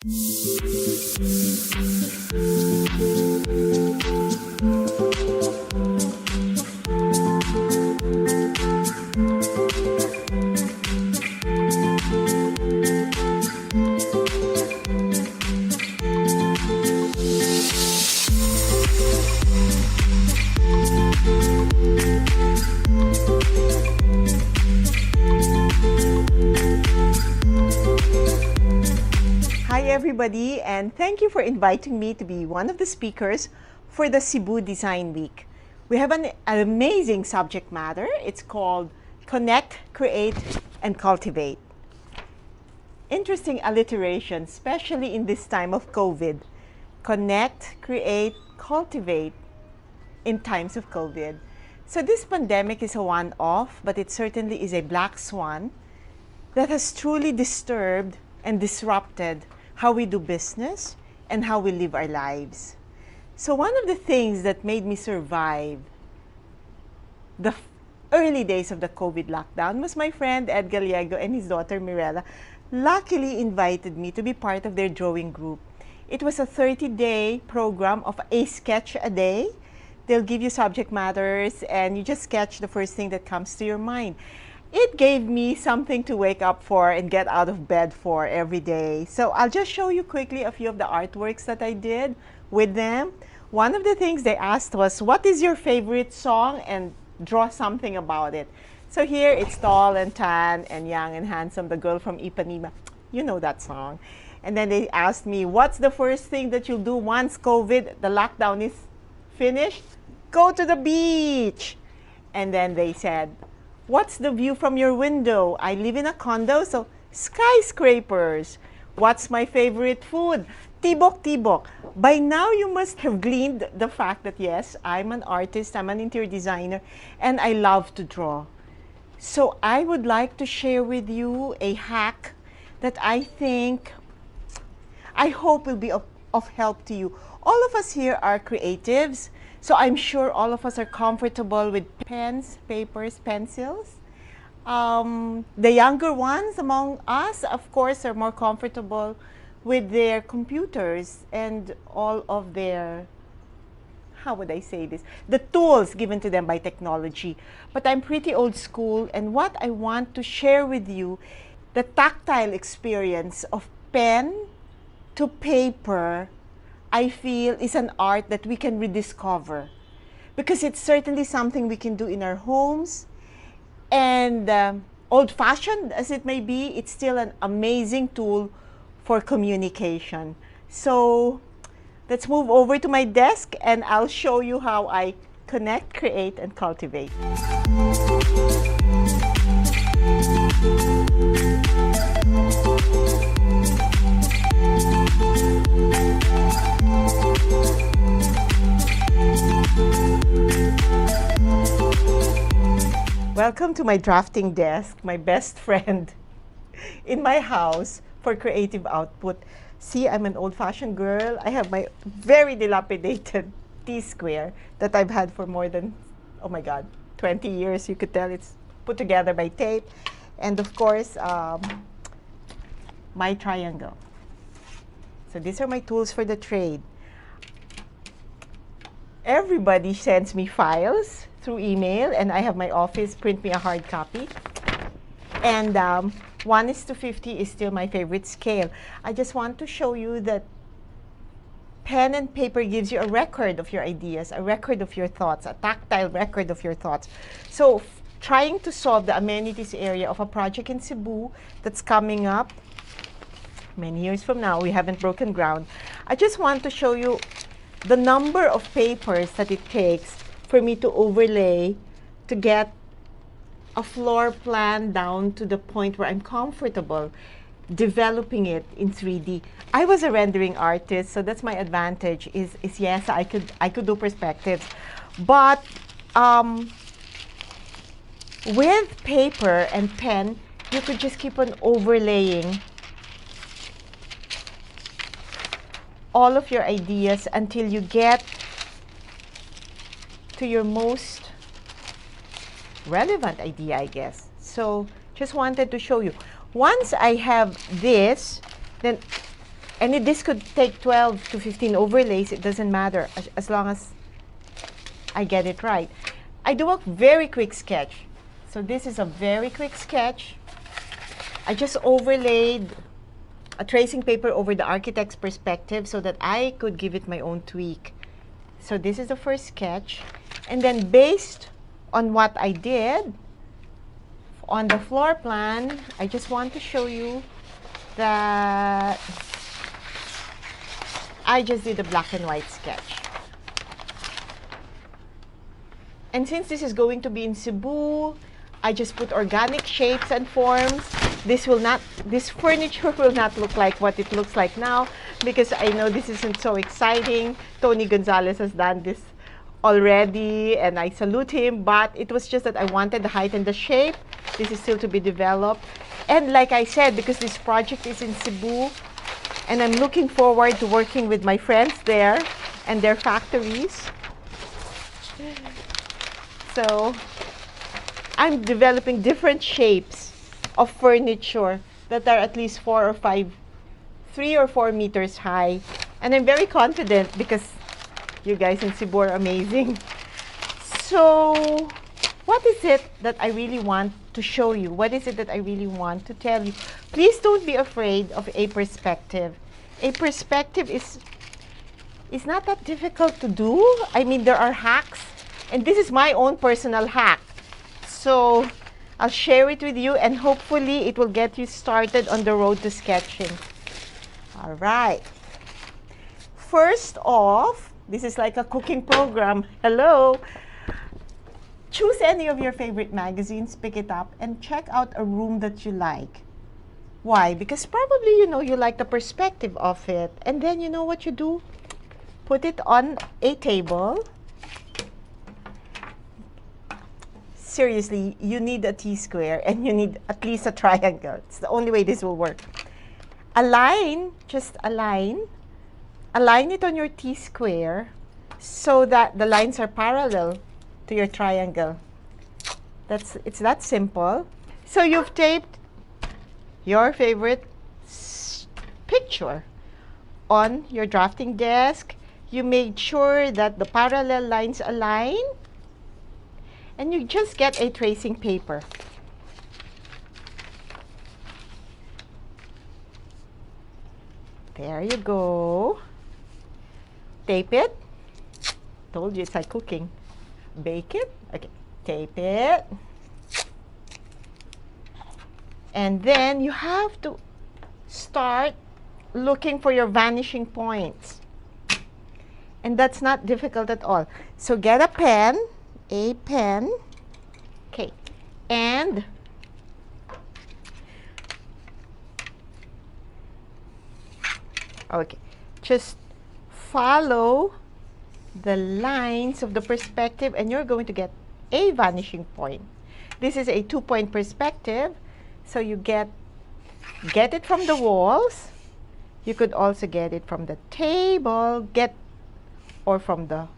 Hi everybody, and thank you for inviting me to be one of the speakers for the Cebu Design Week. We have an amazing subject matter. It's called Connect, Create, and Cultivate. Interesting alliteration, especially in this time of COVID. Connect, create, cultivate in times of COVID. So this pandemic is a one-off, but it certainly is a black swan that has truly disturbed and disrupted how we do business and how we live our lives. So one of the things that made me survive the early days of the COVID lockdown was my friend Ed Gallego and his daughter Mirella luckily invited me to be part of their drawing group. It was a 30-day program of a sketch a day. They'll give you subject matters and you just sketch the first thing that comes to your mind. It gave me something to wake up for and get out of bed for every day. So I'll just show you quickly a few of the artworks that I did with them. One of the things they asked was, what is your favorite song? And draw something about it. So here it's Tall and Tan and Young and Handsome, the girl from Ipanema. You know that song. And then they asked me, what's the first thing that you'll do once COVID, the lockdown is finished? Go to the beach. And then they said, what's the view from your window? I live in a condo, so skyscrapers. What's my favorite food? Tibok tibok. By now, you must have gleaned the fact that yes, I'm an artist, I'm an interior designer, and I love to draw. So I would like to share with you a hack that I hope will be of help to you. All of us here are creatives. So I'm sure all of us are comfortable with pens, papers, pencils. The younger ones among us, of course, are more comfortable with their computers and all of their, how would I say this? The tools given to them by technology. But I'm pretty old school, and what I want to share with you, the tactile experience of pen to paper, I feel is an art that we can rediscover because it's certainly something we can do in our homes, and old-fashioned as it may be, it's still an amazing tool for communication. So let's move over to my desk and I'll show you how I connect, create, and cultivate. Welcome to my drafting desk, my best friend in my house for creative output. See, I'm an old-fashioned girl. I have my very dilapidated T-square that I've had for more than, oh my God, 20 years. You could tell it's put together by tape. And of course, my triangle. So these are my tools for the trade. Everybody sends me files through email, and I have my office print me a hard copy. And 1:50 is still my favorite scale. I just want to show you that pen and paper gives you a record of your ideas, a record of your thoughts, a tactile record of your thoughts. So trying to solve the amenities area of a project in Cebu that's coming up many years from now, we haven't broken ground. I just want to show you the number of papers that it takes for me to overlay to get a floor plan down to the point where I'm comfortable developing it in 3D. I was a rendering artist, so that's my advantage is yes, I could do perspectives. But with paper and pen, you could just keep on overlaying all of your ideas until you get to your most relevant idea, I guess. So just wanted to show you. Once I have this, then And this could take 12 to 15 overlays. It doesn't matter as long as I get it right. I do a very quick sketch. So this is a very quick sketch. I just overlaid a tracing paper over the architect's perspective so that I could give it my own tweak. So this is the first sketch. And then based on what I did on the floor plan, I just want to show you that I just did a black and white sketch. And since this is going to be in Cebu, I just put organic shapes and forms. This furniture will not look like what it looks like now, because I know this isn't so exciting. Tony Gonzalez has done this already, and I salute him, but it was just that I wanted the height and the shape. This is still to be developed. And like I said, because this project is in Cebu, and I'm looking forward to working with my friends there and their factories. So I'm developing different shapes of furniture that are at least 3 or 4 meters high. And I'm very confident because you guys in Cebu are amazing. So what is it that I really want to show you? What is it that I really want to tell you? Please don't be afraid of a perspective. A perspective is not that difficult to do. I mean, there are hacks. And this is my own personal hack. So I'll share it with you, and hopefully it will get you started on the road to sketching. All right. First off, this is like a cooking program. Hello. Choose any of your favorite magazines, pick it up, and check out a room that you like. Why? Because probably you like the perspective of it. And then you know what you do? Put it on a table. Seriously, you need a T-square and you need at least a triangle. It's the only way this will work. Just align it on your T-square so that the lines are parallel to your triangle. It's that simple. So you've taped your favorite picture on your drafting desk. You made sure that the parallel lines align. And you just get a tracing paper. There you go. Tape it. Told you it's like cooking. Bake it. Okay, tape it. And then you have to start looking for your vanishing points. And that's not difficult at all. So get a pen. Okay, and just follow the lines of the perspective and you're going to get a vanishing point. This is a 2-point perspective, so you get it from the walls. You could also get it from the table, or from the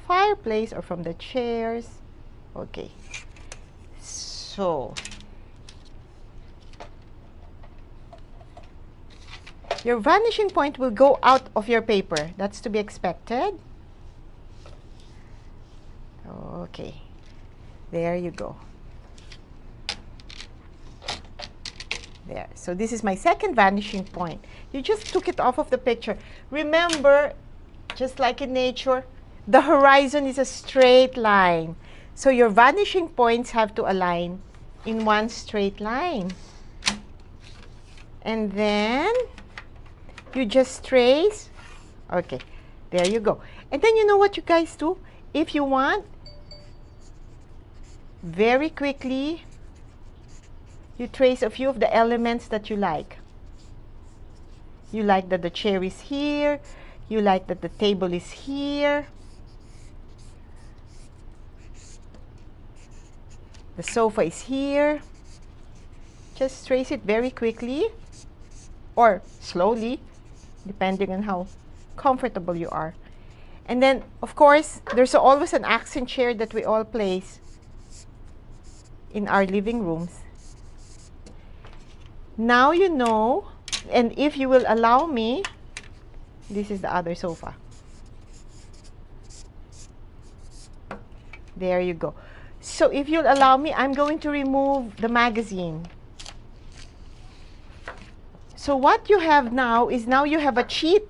fireplace, or from the chairs. Okay, so your vanishing point will go out of your paper. That's to be expected. Okay, there you go. There. So this is my second vanishing point. You just took it off of the picture. Remember, just like in nature, the horizon is a straight line. So your vanishing points have to align in one straight line. And then you just trace. Okay, there you go. And then you know what you guys do? If you want, very quickly, you trace a few of the elements that you like. You like that the chair is here. You like that the table is here. The sofa is here. Just trace it very quickly or slowly, depending on how comfortable you are. And then, of course, there's always an accent chair that we all place in our living rooms. Now you know, and if you will allow me, This is the other sofa. There you go. So if you'll allow me, I'm going to remove the magazine. So what you have now is now you have a cheat.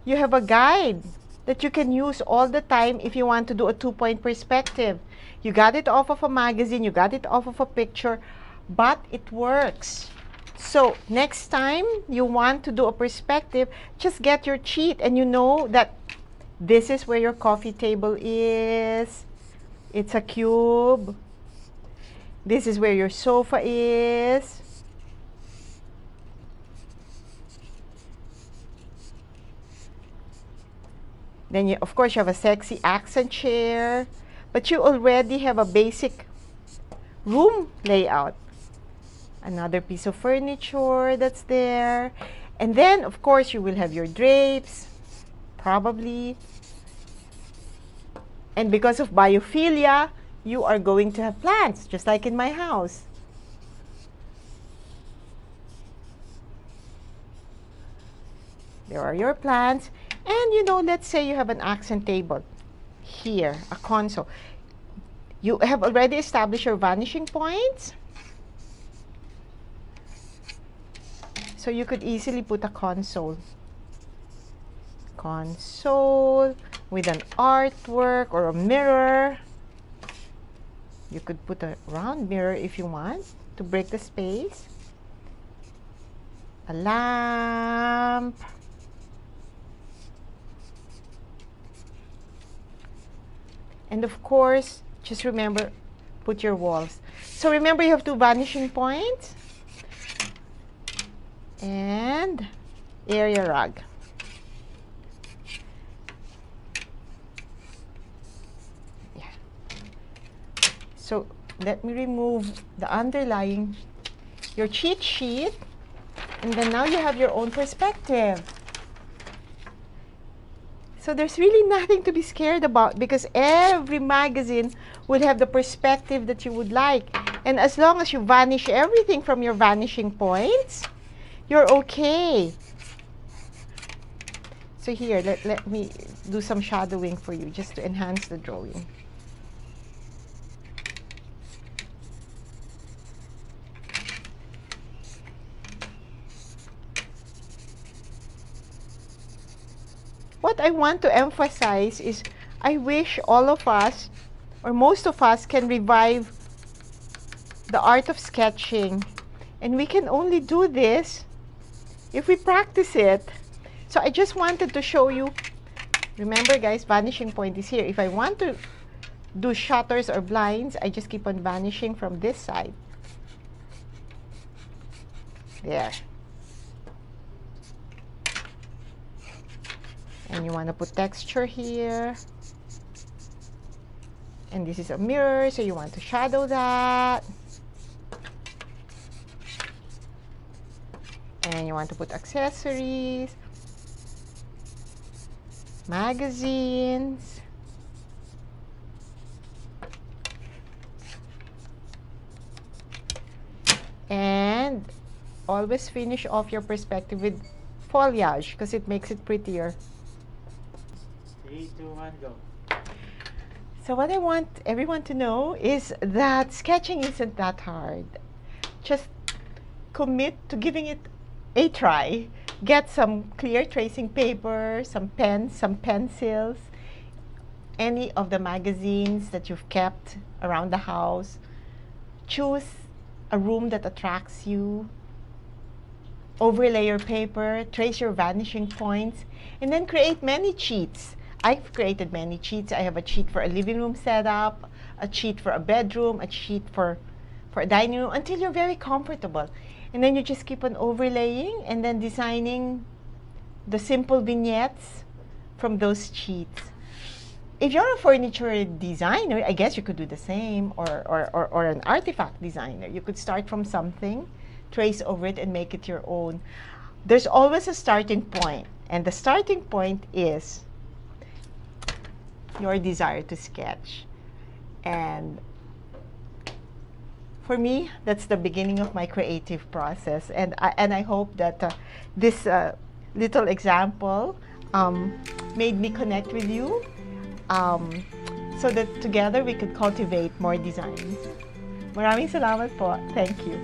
You have a guide that you can use all the time if you want to do a two-point perspective. You got it off of a magazine, you got it off of a picture, but it works. So next time you want to do a perspective, just get your cheat and you know that this is where your coffee table is. It's a cube. This is where your sofa is. Then, of course, you have a sexy accent chair. But you already have a basic room layout. Another piece of furniture that's there. And then, of course, you will have your drapes, probably. And because of biophilia, you are going to have plants, just like in my house. There are your plants. And, you know, let's say you have an accent table here, a console. You have already established your vanishing points. So you could easily put a console. Console with an artwork or a mirror. You could put a round mirror if you want to break the space. A lamp. And of course, just remember, put your walls. So remember, you have two vanishing points and area rug. Yeah. So let me remove the underlying, your cheat sheet, and then now you have your own perspective. So there's really nothing to be scared about because every magazine would have the perspective that you would like. And as long as you vanish everything from your vanishing points, you're okay. So here, let me do some shadowing for you just to enhance the drawing. What I want to emphasize is I wish all of us, or most of us, can revive the art of sketching. And we can only do this if we practice it. So I just wanted to show you, remember guys, vanishing point is here. If I want to do shutters or blinds, I just keep on vanishing from this side. There. And you want to put texture here. And this is a mirror, so you want to shadow that. And you want to put accessories, magazines. And always finish off your perspective with foliage because it makes it prettier. 3, 2, 1, go. So what I want everyone to know is that sketching isn't that hard. Just commit to giving it a try. Get some clear tracing paper, some pens, some pencils, any of the magazines that you've kept around the house. Choose a room that attracts you. Overlay your paper, trace your vanishing points, and then create many cheats. I've created many cheats. I have a cheat for a living room setup, a cheat for a bedroom, a cheat for a dining room, until you're very comfortable. And then you just keep on overlaying and then designing the simple vignettes from those cheats. If you're a furniture designer, I guess you could do the same, or an artifact designer. You could start from something, trace over it, and make it your own. There's always a starting point, and the starting point is your desire to sketch. And for me, that's the beginning of my creative process. And I hope that this little example made me connect with you, so that together we could cultivate more designs. Maraming salamat po. Thank you.